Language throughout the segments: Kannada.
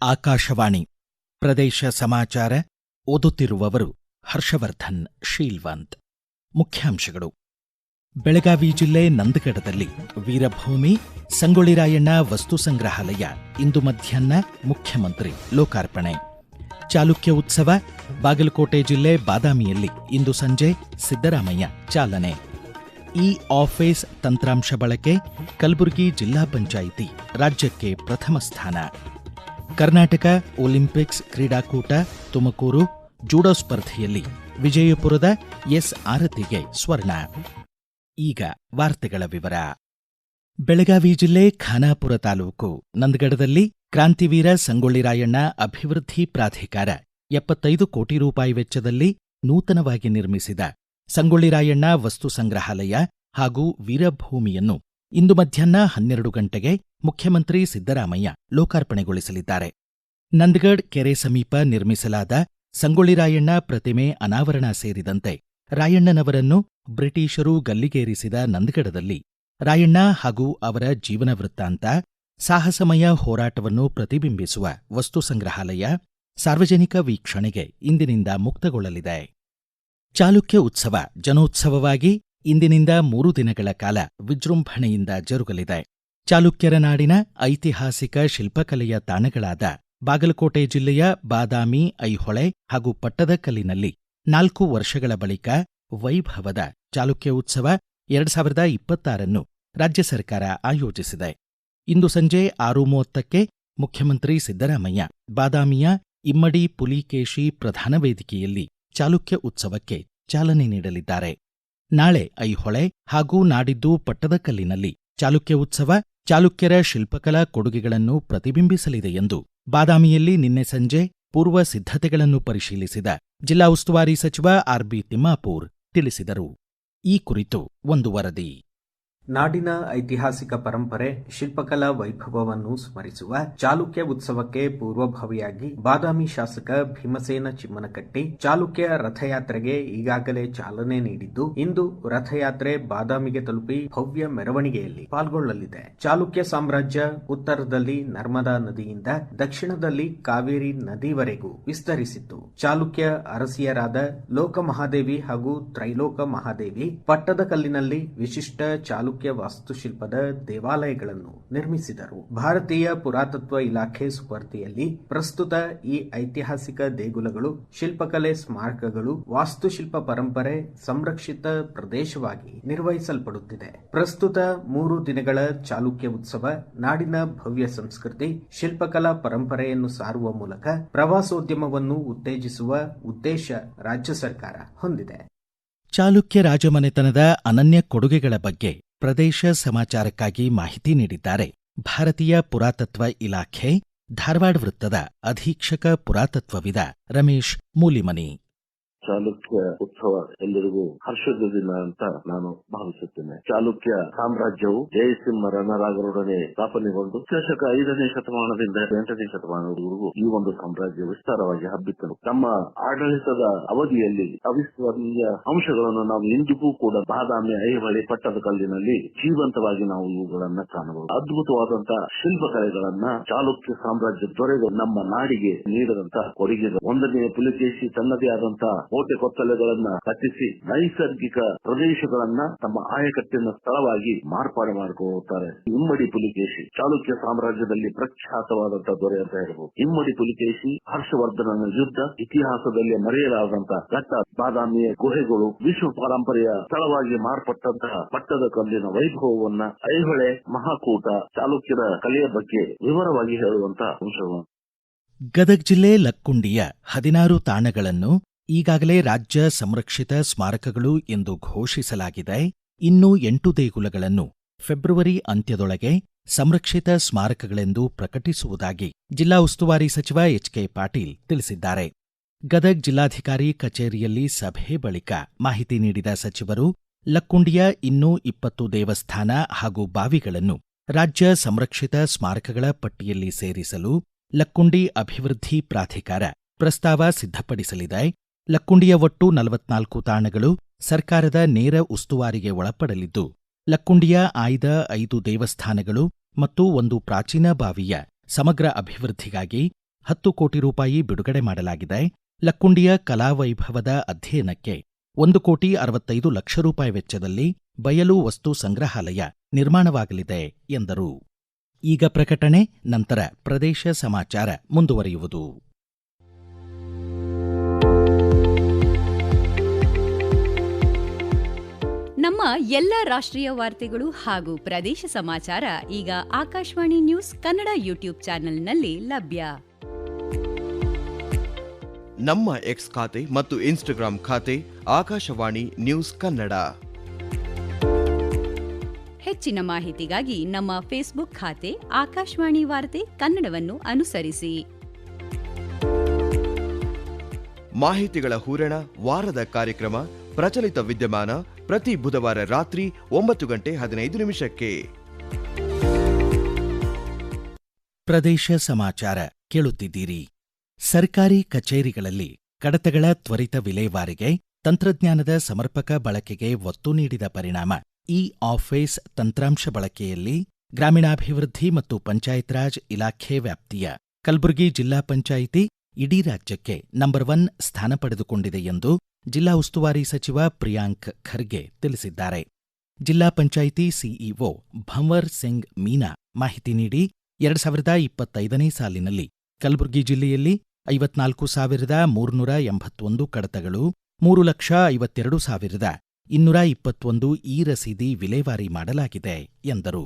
ಆಕಾಶವಾಣಿ ಪ್ರದೇಶ ಸಮಾಚಾರ ಓದುತ್ತಿರುವವರು ಹರ್ಷವರ್ಧನ್ ಶೀಲ್ವಂತ್. ಮುಖ್ಯಾಂಶಗಳು. ಬೆಳಗಾವಿ ಜಿಲ್ಲೆ ನಂದಗಡದಲ್ಲಿ ವೀರಭೂಮಿ ಸಂಗೊಳ್ಳಿ ರಾಯಣ್ಣ ವಸ್ತು ಸಂಗ್ರಹಾಲಯ ಇಂದು ಮಧ್ಯಾಹ್ನ ಮುಖ್ಯಮಂತ್ರಿ ಲೋಕಾರ್ಪಣೆ. ಚಾಲುಕ್ಯ ಉತ್ಸವ ಬಾಗಲಕೋಟೆ ಜಿಲ್ಲೆ ಬಾದಾಮಿಯಲ್ಲಿ ಇಂದು ಸಂಜೆ ಸಿದ್ದರಾಮಯ್ಯ ಚಾಲನೆ. ಇ ಆಫೀಸ್ ತಂತ್ರಾಂಶ ಬಳಕೆ ಕಲಬುರಗಿ ಜಿಲ್ಲಾ ಪಂಚಾಯಿತಿ ರಾಜ್ಯಕ್ಕೆ ಪ್ರಥಮ ಸ್ಥಾನ. ಕರ್ನಾಟಕ ಒಲಿಂಪಿಕ್ಸ್ ಕ್ರೀಡಾಕೂಟ ತುಮಕೂರು ಜೂಡೋ ಸ್ಪರ್ಧೆಯಲ್ಲಿ ವಿಜಯಪುರದ ಎಸ್ ಆರತಿಗೆ ಸ್ವರ್ಣ. ಈಗ ವಾರ್ತೆಗಳ ವಿವರ. ಬೆಳಗಾವಿ ಜಿಲ್ಲೆ ಖಾನಾಪುರ ತಾಲೂಕು ನಂದಗಡದಲ್ಲಿ ಕ್ರಾಂತಿವೀರ ಸಂಗೊಳ್ಳಿ ರಾಯಣ್ಣ ಅಭಿವೃದ್ಧಿ ಪ್ರಾಧಿಕಾರ 75 ಕೋಟಿ ರೂಪಾಯಿ ವೆಚ್ಚದಲ್ಲಿ ನೂತನವಾಗಿ ನಿರ್ಮಿಸಿದ ಸಂಗೊಳ್ಳಿ ರಾಯಣ್ಣ ವಸ್ತು ಸಂಗ್ರಹಾಲಯ ಹಾಗೂ ವೀರಭೂಮಿಯನ್ನು ಇಂದು ಮಧ್ಯಾಹ್ನ 12 ಗಂಟೆಗೆ ಮುಖ್ಯಮಂತ್ರಿ ಸಿದ್ದರಾಮಯ್ಯ ಲೋಕಾರ್ಪಣೆಗೊಳಿಸಲಿದ್ದಾರೆ. ನಂದಗಡ್ ಕೆರೆ ಸಮೀಪ ನಿರ್ಮಿಸಲಾದ ಸಂಗೊಳ್ಳಿ ರಾಯಣ್ಣ ಪ್ರತಿಮೆ ಅನಾವರಣ ಸೇರಿದಂತೆ ರಾಯಣ್ಣನವರನ್ನು ಬ್ರಿಟಿಷರು ಗಲ್ಲಿಗೇರಿಸಿದ ನಂದಗಡದಲ್ಲಿ ರಾಯಣ್ಣ ಹಾಗೂ ಅವರ ಜೀವನ ವೃತ್ತಾಂತ, ಸಾಹಸಮಯ ಹೋರಾಟವನ್ನು ಪ್ರತಿಬಿಂಬಿಸುವ ವಸ್ತು ಸಂಗ್ರಹಾಲಯ ಸಾರ್ವಜನಿಕ ವೀಕ್ಷಣೆಗೆ ಇಂದಿನಿಂದ ಮುಕ್ತಗೊಳ್ಳಲಿದೆ. ಚಾಲುಕ್ಯ ಉತ್ಸವ ಜನೋತ್ಸವವಾಗಿ ಇಂದಿನಿಂದ 3 ದಿನಗಳ ಕಾಲ ವಿಜೃಂಭಣೆಯಿಂದ ಜರುಗಲಿದೆ. ಚಾಲುಕ್ಯರ ನಾಡಿನ ಐತಿಹಾಸಿಕ ಶಿಲ್ಪಕಲೆಯ ತಾಣಗಳಾದ ಬಾಗಲಕೋಟೆ ಜಿಲ್ಲೆಯ ಬಾದಾಮಿ, ಐಹೊಳೆ ಹಾಗೂ ಪಟ್ಟದಕಲ್ಲಿನಲ್ಲಿ 4 ವರ್ಷಗಳ ಬಳಿಕ ವೈಭವದ ಚಾಲುಕ್ಯ ಉತ್ಸವ 2026 ರಾಜ್ಯ ಸರ್ಕಾರ ಆಯೋಜಿಸಿದೆ. ಇಂದು ಸಂಜೆ 6:30ಕ್ಕೆ ಮುಖ್ಯಮಂತ್ರಿ ಸಿದ್ದರಾಮಯ್ಯ ಬಾದಾಮಿಯ ಇಮ್ಮಡಿ ಪುಲಿಕೇಶಿ ಪ್ರಧಾನ ವೇದಿಕೆಯಲ್ಲಿ ಚಾಲುಕ್ಯ ಉತ್ಸವಕ್ಕೆ ಚಾಲನೆ ನೀಡಲಿದ್ದಾರೆ. ನಾಳೆ ಐಹೊಳೆ ಹಾಗೂ ನಾಡಿದ್ದು ಪಟ್ಟದಕಲ್ಲಿನಲ್ಲಿ ಚಾಲುಕ್ಯ ಉತ್ಸವ ಚಾಲುಕ್ಯರ ಶಿಲ್ಪಕಲಾ ಕೊಡುಗೆಗಳನ್ನು ಪ್ರತಿಬಿಂಬಿಸಲಿದೆ ಎಂದು ಬಾದಾಮಿಯಲ್ಲಿ ನಿನ್ನೆ ಸಂಜೆ ಪೂರ್ವ ಸಿದ್ಧತೆಗಳನ್ನು ಪರಿಶೀಲಿಸಿದ ಜಿಲ್ಲಾ ಉಸ್ತುವಾರಿ ಸಚಿವ ಆರ್.ಬಿ. ತಿಮ್ಮಾಪೂರ್ ತಿಳಿಸಿದರು. ಈ ಕುರಿತು ಒಂದು ವರದಿ. ನಾಡಿನ ಐತಿಹಾಸಿಕ ಪರಂಪರೆ ಶಿಲ್ಪಕಲಾ ವೈಭವವನ್ನು ಸ್ಮರಿಸುವ ಚಾಲುಕ್ಯ ಉತ್ಸವಕ್ಕೆ ಪೂರ್ವಭಾವಿಯಾಗಿ ಬಾದಾಮಿ ಶಾಸಕ ಭೀಮಸೇನ ಚಿಮ್ಮನಕಟ್ಟಿ ಚಾಲುಕ್ಯ ರಥಯಾತ್ರೆಗೆ ಈಗಾಗಲೇ ಚಾಲನೆ ನೀಡಿದ್ದು, ಇಂದು ರಥಯಾತ್ರೆ ಬಾದಾಮಿಗೆ ತಲುಪಿ ಭವ್ಯ ಮೆರವಣಿಗೆಯಲ್ಲಿ ಪಾಲ್ಗೊಳ್ಳಲಿದೆ. ಚಾಲುಕ್ಯ ಸಾಮ್ರಾಜ್ಯ ಉತ್ತರದಲ್ಲಿ ನರ್ಮದಾ ನದಿಯಿಂದ ದಕ್ಷಿಣದಲ್ಲಿ ಕಾವೇರಿ ನದಿವರೆಗೂ ವಿಸ್ತರಿಸಿತ್ತು. ಚಾಲುಕ್ಯ ಅರಸಿಯರಾದ ಲೋಕಮಹಾದೇವಿ ಹಾಗೂ ತ್ರೈಲೋಕ ಮಹಾದೇವಿ ಪಟ್ಟದಕಲ್ಲಿನಲ್ಲಿ ವಿಶಿಷ್ಟ ಚಾಲುಕ್ಯ ವಾಸ್ತುಶಿಲ್ಪದ ದೇವಾಲಯಗಳನ್ನು ನಿರ್ಮಿಸಿದರು. ಭಾರತೀಯ ಪುರಾತತ್ವ ಇಲಾಖೆ ಸುಪರ್ದಿಯಲ್ಲಿ ಪ್ರಸ್ತುತ ಈ ಐತಿಹಾಸಿಕ ದೇಗುಲಗಳು ಶಿಲ್ಪಕಲೆ ಸ್ಮಾರಕಗಳು ವಾಸ್ತುಶಿಲ್ಪ ಪರಂಪರೆ ಸಂರಕ್ಷಿತ ಪ್ರದೇಶವಾಗಿ ನಿರ್ವಹಿಸಲ್ಪಡುತ್ತಿದೆ. ಪ್ರಸ್ತುತ 3 ದಿನಗಳ ಚಾಲುಕ್ಯ ಉತ್ಸವ ನಾಡಿನ ಭವ್ಯ ಸಂಸ್ಕೃತಿ ಶಿಲ್ಪಕಲಾ ಪರಂಪರೆಯನ್ನು ಸಾರುವ ಮೂಲಕ ಪ್ರವಾಸೋದ್ಯಮವನ್ನು ಉತ್ತೇಜಿಸುವ ಉದ್ದೇಶ ರಾಜ್ಯ ಸರ್ಕಾರ ಹೊಂದಿದೆ. ಚಾಲುಕ್ಯ ರಾಜಮನೆತನದ ಅನನ್ಯ ಕೊಡುಗೆಗಳ ಬಗ್ಗೆ ಪ್ರದೇಶ ಸಮಾಚಾರಕ್ಕಾಗಿ ಮಾಹಿತಿ ನೀಡಿದ್ದಾರೆ ಭಾರತೀಯ ಪುರಾತತ್ವ ಇಲಾಖೆ ಧಾರವಾಡ ವೃತ್ತದ ಅಧೀಕ್ಷಕ ಪುರಾತತ್ವವಿದ ರಮೇಶ್ ಮೂಲಿಮನಿ. ಚಾಲುಕ್ಯ ಉತ್ಸವ ಎಲ್ಲರಿಗೂ ಹರ್ಷದ ದಿನ ಅಂತ ನಾನು ಭಾವಿಸುತ್ತೇನೆ. ಚಾಲುಕ್ಯ ಸಾಮ್ರಾಜ್ಯವು ಜಯಸಿಂಹ ರಣರಾಗರೊಡನೆ ಸ್ಥಾಪನೆಗೊಂಡು ಶಕ 5ನೇ ಶತಮಾನದಿಂದ 8ನೇ ಶತಮಾನದವರೆಗೂ ಈ ಒಂದು ಸಾಮ್ರಾಜ್ಯ ವಿಸ್ತಾರವಾಗಿ ಹಬ್ಬಿತ್ತು. ತಮ್ಮ ಆಡಳಿತದ ಅವಧಿಯಲ್ಲಿ ಅವಿಸ್ಮರಣೀಯ ಅಂಶಗಳನ್ನು ನಾವು ಇಂದಿಗೂ ಕೂಡ ಬಾದಾಮಿ, ಐಹೊಳೆ, ಪಟ್ಟದಕಲ್ಲಿನಲ್ಲಿ ಜೀವಂತವಾಗಿ ನಾವು ಇವುಗಳನ್ನ ಕಾಣಬಹುದು. ಅದ್ಭುತವಾದಂತಹ ಶಿಲ್ಪಕಲೆಗಳನ್ನ ಚಾಲುಕ್ಯ ಸಾಮ್ರಾಜ್ಯ ದೊರೆಗಳು ನಮ್ಮ ನಾಡಿಗೆ ನೀಡಿದಂತಹ ಕೊಡುಗೆ. 1ನೇ ಪುಲಿಕೇಶಿ ತನ್ನದೇ ಆದಂತಹ ಕೋಟೆ ಕೊತ್ತಲೆಗಳನ್ನ ಕಟ್ಟಿಸಿ ನೈಸರ್ಗಿಕ ಪ್ರದೇಶಗಳನ್ನ ತಮ್ಮ ಆಯಕಟ್ಟಿನ ಸ್ಥಳವಾಗಿ ಮಾರ್ಪಾಡು ಮಾಡಿಕೊಳ್ಳುತ್ತಾರೆ. ಇಮ್ಮಡಿ ಪುಲಿಕೇಶಿ ಚಾಲುಕ್ಯ ಸಾಮ್ರಾಜ್ಯದಲ್ಲಿ ಪ್ರಖ್ಯಾತವಾದಂತಹ ದೊರೆ ಅಂತ ಹೇಳಬಹುದು. ಇಮ್ಮಡಿ ಪುಲಿಕೇಶಿ ಹರ್ಷವರ್ಧನನ ಯುದ್ಧ ಇತಿಹಾಸದಲ್ಲಿ ಮರೆಯಲಾದಂತಹ ಘಟ್ಟ. ಬಾದಾಮಿಯ ಗುಹೆಗಳು ವಿಶ್ವ ಪರಂಪರೆಯ ಸ್ಥಳವಾಗಿ ಮಾರ್ಪಟ್ಟಂತಹ ಪಟ್ಟದ ಕಲ್ಲಿನ ವೈಭವವನ್ನ ಐಹೊಳೆ ಮಹಾಕೂಟ ಚಾಲುಕ್ಯರ ಕಲೆಯ ಬಗ್ಗೆ ವಿವರವಾಗಿ ಹೇಳುವಂತಹ ಅಂಶಗಳು. ಗದಗ ಜಿಲ್ಲೆ ಲಕ್ಕುಂಡಿಯ 16 ತಾಣಗಳನ್ನು ಈಗಾಗಲೇ ರಾಜ್ಯ ಸಂರಕ್ಷಿತ ಸ್ಮಾರಕಗಳು ಎಂದು ಘೋಷಿಸಲಾಗಿದೆ. ಇನ್ನೂ 8 ದೇಗುಲಗಳನ್ನು ಫೆಬ್ರವರಿ ಅಂತ್ಯದೊಳಗೆ ಸಂರಕ್ಷಿತ ಸ್ಮಾರಕಗಳೆಂದು ಪ್ರಕಟಿಸುವುದಾಗಿ ಜಿಲ್ಲಾ ಉಸ್ತುವಾರಿ ಸಚಿವ ಎಚ್.ಕೆ. ಪಾಟೀಲ್ ತಿಳಿಸಿದ್ದಾರೆ. ಗದಗ ಜಿಲ್ಲಾಧಿಕಾರಿ ಕಚೇರಿಯಲ್ಲಿ ಸಭೆ ಬಳಿಕ ಮಾಹಿತಿ ನೀಡಿದ ಸಚಿವರು, ಲಕ್ಕುಂಡಿಯ ಇನ್ನೂ 20 ದೇವಸ್ಥಾನ ಹಾಗೂ ಬಾವಿಗಳನ್ನು ರಾಜ್ಯ ಸಂರಕ್ಷಿತ ಸ್ಮಾರಕಗಳ ಪಟ್ಟಿಯಲ್ಲಿ ಸೇರಿಸಲು ಲಕ್ಕುಂಡಿ ಅಭಿವೃದ್ಧಿ ಪ್ರಾಧಿಕಾರ ಪ್ರಸ್ತಾವ ಸಿದ್ಧಪಡಿಸಲಿದೆ. ಲಕ್ಕುಂಡಿಯ ಒಟ್ಟು 44 ತಾಣಗಳು ಸರ್ಕಾರದ ನೇರ ಉಸ್ತುವಾರಿಗೆ ಒಳಪಡಲಿದ್ದು, ಲಕ್ಕುಂಡಿಯ ಆಯ್ದ 5 ದೇವಸ್ಥಾನಗಳು ಮತ್ತು ಒಂದು ಪ್ರಾಚೀನ ಬಾವಿಯ ಸಮಗ್ರ ಅಭಿವೃದ್ಧಿಗಾಗಿ 10 ಕೋಟಿ ರೂಪಾಯಿ ಬಿಡುಗಡೆ ಮಾಡಲಾಗಿದೆ. ಲಕ್ಕುಂಡಿಯ ಕಲಾವೈಭವದ ಅಧ್ಯಯನಕ್ಕೆ 1,65 ಲಕ್ಷ ರೂಪಾಯಿ ವೆಚ್ಚದಲ್ಲಿ ಬಯಲು ವಸ್ತು ಸಂಗ್ರಹಾಲಯ ನಿರ್ಮಾಣವಾಗಲಿದೆ ಎಂದರು. ಈಗ ಪ್ರಕಟಣೆ, ನಂತರ ಪ್ರದೇಶ ಸಮಾಚಾರ ಮುಂದುವರಿಯುವುದು. ನಮ್ಮ ಎಲ್ಲ ರಾಷ್ಟ್ರೀಯ ವಾರ್ತೆಗಳು ಹಾಗೂ ಪ್ರದೇಶ ಸಮಾಚಾರ ಈಗ ಆಕಾಶವಾಣಿ ನ್ಯೂಸ್ ಕನ್ನಡ ಯೂಟ್ಯೂಬ್ ಚಾನೆಲ್ನಲ್ಲಿ ಲಭ್ಯ. ನಮ್ಮ ಎಕ್ಸ್ ಖಾತೆ ಮತ್ತು ಇನ್ಸ್ಟಾಗ್ರಾಂ ಖಾತೆ ಆಕಾಶವಾಣಿ ನ್ಯೂಸ್ ಕನ್ನಡ. ಹೆಚ್ಚಿನ ಮಾಹಿತಿಗಾಗಿ ನಮ್ಮ ಫೇಸ್ಬುಕ್ ಖಾತೆ ಆಕಾಶವಾಣಿ ವಾರ್ತೆ ಕನ್ನಡವನ್ನು ಅನುಸರಿಸಿ. ಮಾಹಿತಿಗಳ ಹೂರಣ, ವಾರದ ಕಾರ್ಯಕ್ರಮ, ಪ್ರಚಲಿತ ವಿದ್ಯಮಾನ ಪ್ರತಿ ಬುಧವಾರ ರಾತ್ರಿ 9:15 ಪ್ರದೇಶ ಸಮಾಚಾರ ಕೇಳುತ್ತಿದ್ದೀರಿ. ಸರ್ಕಾರಿ ಕಚೇರಿಗಳಲ್ಲಿ ಕಡತಗಳ ತ್ವರಿತ ವಿಲೇವಾರಿಗೆ ತಂತ್ರಜ್ಞಾನದ ಸಮರ್ಪಕ ಬಳಕೆಗೆ ಒತ್ತು ನೀಡಿದ ಪರಿಣಾಮ ಇ-ಆಫೀಸ್ ತಂತ್ರಾಂಶ ಬಳಕೆಯಲ್ಲಿ ಗ್ರಾಮೀಣಾಭಿವೃದ್ಧಿ ಮತ್ತು ಪಂಚಾಯತ್ ರಾಜ್ ಇಲಾಖೆ ವ್ಯಾಪ್ತಿಯ ಕಲಬುರಗಿ ಜಿಲ್ಲಾ ಪಂಚಾಯಿತಿ ಇಡೀ ರಾಜ್ಯಕ್ಕೆ ನಂಬರ್ 1 ಸ್ಥಾನ ಪಡೆದುಕೊಂಡಿದೆ ಎಂದು ಜಿಲ್ಲಾ ಉಸ್ತುವಾರಿ ಸಚಿವ ಪ್ರಿಯಾಂಕ್ ಖರ್ಗೆ ತಿಳಿಸಿದ್ದಾರೆ. ಜಿಲ್ಲಾ ಪಂಚಾಯಿತಿ ಸಿಇಒ ಭಂವರ್ ಸಿಂಗ್ ಮೀನಾ ಮಾಹಿತಿ ನೀಡಿ 2025ನೇ ಸಾಲಿನಲ್ಲಿ ಕಲಬುರಗಿ ಜಿಲ್ಲೆಯಲ್ಲಿ 54,381 ಕಡತಗಳು, 3,52,221 ಇ-ರಸೀದಿ ವಿಲೇವಾರಿ ಮಾಡಲಾಗಿದೆ ಎಂದರು.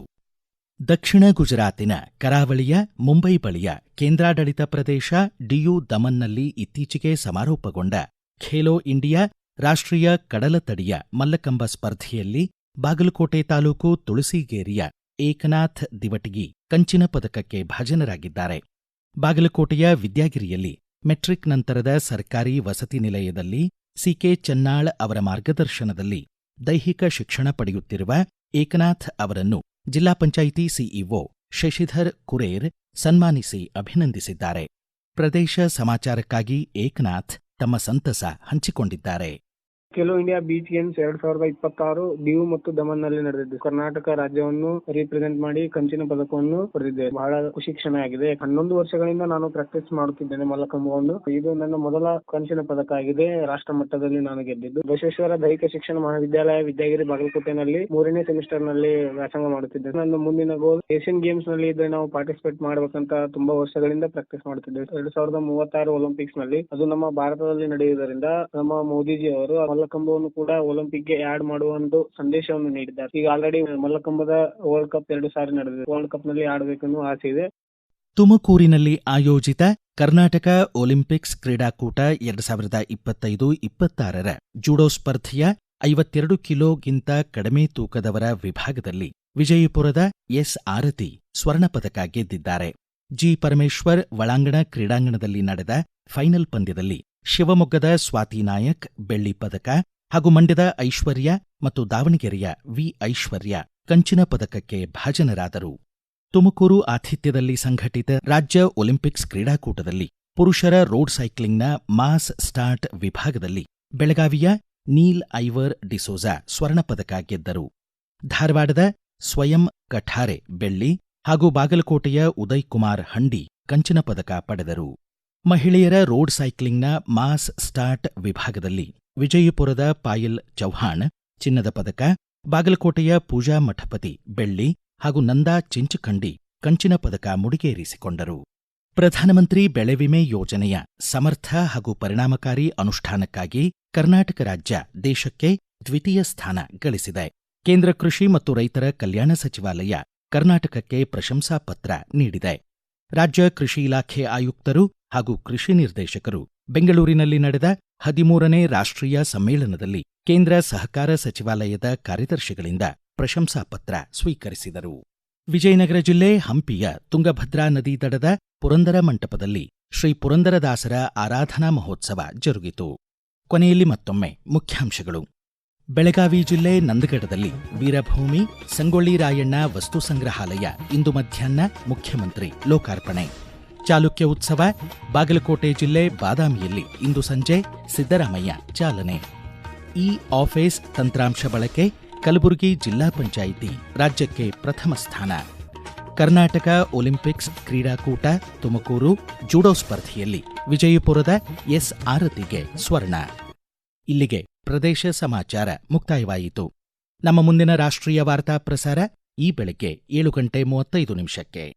ದಕ್ಷಿಣ ಗುಜರಾತಿನ ಕರಾವಳಿಯ ಮುಂಬೈ ಬಳಿಯ ಕೇಂದ್ರಾಡಳಿತ ಪ್ರದೇಶ ಡಿಯು ದಮನ್ನಲ್ಲಿ ಇತ್ತೀಚೆಗೆ ಸಮಾರೋಪಗೊಂಡ ಖೇಲೋ ಇಂಡಿಯಾ ರಾಷ್ಟ್ರೀಯ ಕಡಲತಡಿಯ ಮಲ್ಲಕಂಬ ಸ್ಪರ್ಧೆಯಲ್ಲಿ ಬಾಗಲಕೋಟೆ ತಾಲೂಕು ತುಳಸಿಗೇರಿಯ ಏಕನಾಥ್ ದಿವಟಗಿ ಕಂಚಿನ ಪದಕಕ್ಕೆ ಭಾಜನರಾಗಿದ್ದಾರೆ. ಬಾಗಲಕೋಟೆಯ ವಿದ್ಯಾಗಿರಿಯಲ್ಲಿ ಮೆಟ್ರಿಕ್ ನಂತರದ ಸರ್ಕಾರಿ ವಸತಿ ನಿಲಯದಲ್ಲಿ ಸಿಕೆ ಚನ್ನಾಳ್ ಅವರ ಮಾರ್ಗದರ್ಶನದಲ್ಲಿ ದೈಹಿಕ ಶಿಕ್ಷಣ ಪಡೆಯುತ್ತಿರುವ ಏಕನಾಥ್ ಅವರನ್ನು ಜಿಲ್ಲಾ ಪಂಚಾಯಿತಿ ಸಿಇಒ ಶಶಿಧರ್ ಕುರೇರ್ ಸನ್ಮಾನಿಸಿ ಅಭಿನಂದಿಸಿದ್ದಾರೆ. ಪ್ರದೇಶ ಸಮಾಚಾರಕ್ಕಾಗಿ ಏಕನಾಥ್ ತಮ್ಮ ಸಂತಸ ಹಂಚಿಕೊಂಡಿದ್ದಾರೆ. Khelo India beach games 2026 Diu ಮತ್ತು ದಮನ್ನಲ್ಲಿ ನಡೆದಿದ್ದು, ಕರ್ನಾಟಕ ರಾಜ್ಯವನ್ನು ರಿಪ್ರೆಸೆಂಟ್ ಮಾಡಿ ಕಂಚಿನ ಪದಕವನ್ನು ಪಡೆದಿದ್ದೆ. ಬಹಳ ಖುಷಿ ಕ್ಷಣ ಆಗಿದೆ. 11 ವರ್ಷಗಳಿಂದ ನಾನು ಪ್ರಾಕ್ಟೀಸ್ ಮಾಡುತ್ತಿದ್ದೇನೆ ಮಲ್ಲಕಂಬವನ್ನು. ಇದು ನನ್ನ ಮೊದಲ ಕಂಚಿನ ಪದಕ ಆಗಿದೆ. ರಾಷ್ಟ್ರ ಮಟ್ಟದಲ್ಲಿ ನಾನು ಗೆದ್ದಿದ್ದು. ಬಸವೇಶ್ವರ ದೈಹಿಕ ಶಿಕ್ಷಣ ಮಹಾವಿದ್ಯಾಲಯ ವಿದ್ಯಾಗಿರಿ ಬಾಗಲಕೋಟೆನಲ್ಲಿ 3ನೇ ಸೆಮಿಸ್ಟರ್ ನಲ್ಲಿ ವ್ಯಾಸಂಗ ಮಾಡುತ್ತಿದ್ದೆ. ನನ್ನ ಮುಂದಿನ ಗೋಲ್ ಏಷ್ಯನ್ ಗೇಮ್ಸ್ ನಲ್ಲಿ ಇದ್ರೆ ನಾವು ಪಾರ್ಟಿಸಿಪೇಟ್ ಮಾಡಬೇಕಂತ ತುಂಬಾ ವರ್ಷಗಳಿಂದ ಪ್ರಾಕ್ಟೀಸ್ ಮಾಡುತ್ತಿದ್ದೆ. 2036 ಒಲಿಂಪಿಕ್ಸ್ ನಲ್ಲಿ ಅದು ನಮ್ಮ ಭಾರತದಲ್ಲಿ ನಡೆಯುವುದರಿಂದ ನಮ್ಮ ಮೋದಿಜಿ ಅವರು ಮಲ್ಲಕಂಬವನ್ನು ಕೂಡ ಒಲಿಂಪಿಕ್ಗೆ ಆಡ್ ಮಾಡುವ ಒಂದು ಸಂದೇಶವನ್ನು ನೀಡಿದ್ದಾರೆ. ಈಗ ಆಲ್ರೆಡಿ ಮಲ್ಲಕಂಬದ ವರ್ಲ್ಡ್ ಕಪ್ 2 ಸಾರಿ ನಡೆದಿದೆ. ವರ್ಲ್ಡ್ ಕಪ್ ನಲ್ಲಿ ಆಡಬೇಕೆನ್ನುವ ಆಸೆ ಇದೆ. ತುಮಕೂರಿನಲ್ಲಿ ಆಯೋಜಿತ ಕರ್ನಾಟಕ ಒಲಿಂಪಿಕ್ಸ್ ಕ್ರೀಡಾಕೂಟ 2025-26ರ ಜೂಡೋ ಸ್ಪರ್ಧೆಯ 52 ಕಿಲೋಗಿಂತ ಕಡಿಮೆ ತೂಕದವರ ವಿಭಾಗದಲ್ಲಿ ವಿಜಯಪುರದ ಎಸ್ ಆರತಿ ಸ್ವರ್ಣ ಪದಕ ಗೆದ್ದಿದ್ದಾರೆ. ಜಿ ಪರಮೇಶ್ವರ್ ಒಳಾಂಗಣ ಕ್ರೀಡಾಂಗಣದಲ್ಲಿ ನಡೆದ ಫೈನಲ್ ಪಂದ್ಯದಲ್ಲಿ ಶಿವಮೊಗ್ಗದ ಸ್ವಾತಿ ನಾಯಕ್ ಬೆಳ್ಳಿ ಪದಕ ಹಾಗೂ ಮಂಡ್ಯದ ಐಶ್ವರ್ಯ ಮತ್ತು ದಾವಣಗೆರೆಯ ವಿ ಐಶ್ವರ್ಯ ಕಂಚಿನ ಪದಕಕ್ಕೆ ಭಾಜನರಾದರು. ತುಮಕೂರು ಆತಿಥ್ಯದಲ್ಲಿ ಸಂಘಟಿತ ರಾಜ್ಯ ಒಲಿಂಪಿಕ್ಸ್ ಕ್ರೀಡಾಕೂಟದಲ್ಲಿ ಪುರುಷರ ರೋಡ್ ಸೈಕ್ಲಿಂಗ್ನ ಮಾಸ್ ಸ್ಟಾರ್ಟ್ ವಿಭಾಗದಲ್ಲಿ ಬೆಳಗಾವಿಯ ನೀಲ್ ಐವರ್ ಡಿಸೋಜಾ ಸ್ವರ್ಣ ಪದಕ ಗೆದ್ದರು. ಧಾರವಾಡದ ಸ್ವಯಂ ಕಠಾರೆ ಬೆಳ್ಳಿ ಹಾಗೂ ಬಾಗಲಕೋಟೆಯ ಉದಯ್ ಕುಮಾರ್ ಹಂಡಿ ಕಂಚಿನ ಪದಕ ಪಡೆದರು. ಮಹಿಳೆಯರ ರೋಡ್ ಸೈಕ್ಲಿಂಗ್ನ ಮಾಸ್ ಸ್ಟಾರ್ಟ್ ವಿಭಾಗದಲ್ಲಿ ವಿಜಯಪುರದ ಪಾಯಲ್ ಚೌಹಾಣ್ ಚಿನ್ನದ ಪದಕ, ಬಾಗಲಕೋಟೆಯ ಪೂಜಾ ಮಠಪತಿ ಬೆಳ್ಳಿ ಹಾಗೂ ನಂದಾ ಚಿಂಚಖಂಡಿ ಕಂಚಿನ ಪದಕ ಮುಡಿಗೇರಿಸಿಕೊಂಡರು. ಪ್ರಧಾನಮಂತ್ರಿ ಬೆಳೆ ವಿಮೆ ಯೋಜನೆಯ ಸಮರ್ಥ ಹಾಗೂ ಪರಿಣಾಮಕಾರಿ ಅನುಷ್ಠಾನಕ್ಕಾಗಿ ಕರ್ನಾಟಕ ರಾಜ್ಯ ದೇಶಕ್ಕೆ ದ್ವಿತೀಯ ಸ್ಥಾನ ಗಳಿಸಿದೆ. ಕೇಂದ್ರ ಕೃಷಿ ಮತ್ತು ರೈತರ ಕಲ್ಯಾಣ ಸಚಿವಾಲಯ ಕರ್ನಾಟಕಕ್ಕೆ ಪ್ರಶಂಸಾ ಪತ್ರ ನೀಡಿದೆ. ರಾಜ್ಯ ಕೃಷಿ ಇಲಾಖೆ ಆಯುಕ್ತರು ಹಾಗೂ ಕೃಷಿ ನಿರ್ದೇಶಕರು ಬೆಂಗಳೂರಿನಲ್ಲಿ ನಡೆದ 13ನೇ ರಾಷ್ಟ್ರೀಯ ಸಮ್ಮೇಳನದಲ್ಲಿ ಕೇಂದ್ರ ಸಹಕಾರ ಸಚಿವಾಲಯದ ಕಾರ್ಯದರ್ಶಿಗಳಿಂದ ಪ್ರಶಂಸಾ ಪತ್ರ ಸ್ವೀಕರಿಸಿದರು. ವಿಜಯನಗರ ಜಿಲ್ಲೆ ಹಂಪಿಯ ತುಂಗಭದ್ರಾ ನದಿ ದಡದ ಪುರಂದರ ಮಂಟಪದಲ್ಲಿ ಶ್ರೀ ಪುರಂದರದಾಸರ ಆರಾಧನಾ ಮಹೋತ್ಸವ ಜರುಗಿತು. ಕೊನೆಯಲ್ಲಿ ಮತ್ತೊಮ್ಮೆ ಮುಖ್ಯಾಂಶಗಳು. ಬೆಳಗಾವಿ ಜಿಲ್ಲೆ ನಂದಗಡದಲ್ಲಿ ವೀರಭೂಮಿ ಸಂಗೊಳ್ಳಿ ರಾಯಣ್ಣ ವಸ್ತು ಸಂಗ್ರಹಾಲಯ ಇಂದು ಮಧ್ಯಾಹ್ನ ಮುಖ್ಯಮಂತ್ರಿ ಲೋಕಾರ್ಪಣೆ. ಚಾಲುಕ್ಯ ಉತ್ಸವ ಬಾಗಲಕೋಟೆ ಜಿಲ್ಲೆ ಬಾದಾಮಿಯಲ್ಲಿ ಇಂದು ಸಂಜೆ ಸಿದ್ದರಾಮಯ್ಯ ಚಾಲನೆ. ಇ-ಆಫೀಸ್ ತಂತ್ರಾಂಶ ಬಳಕೆ ಕಲಬುರಗಿ ಜಿಲ್ಲಾ ಪಂಚಾಯಿತಿ ರಾಜ್ಯಕ್ಕೆ ಪ್ರಥಮ ಸ್ಥಾನ. ಕರ್ನಾಟಕ ಒಲಿಂಪಿಕ್ಸ್ ಕ್ರೀಡಾಕೂಟ ತುಮಕೂರು ಜೂಡೋ ಸ್ಪರ್ಧೆಯಲ್ಲಿ ವಿಜಯಪುರದ ಎಸ್ ಆರತಿಗೆ ಸ್ವರ್ಣ. ಇಲ್ಲಿಗೆ ಪ್ರದೇಶ ಸಮಾಚಾರ ಮುಕ್ತಾಯವಾಯಿತು. ನಮ್ಮ ಮುಂದಿನ ರಾಷ್ಟ್ರೀಯ ವಾರ್ತಾ ಪ್ರಸಾರ ಈ ಬೆಳಗ್ಗೆ 7:35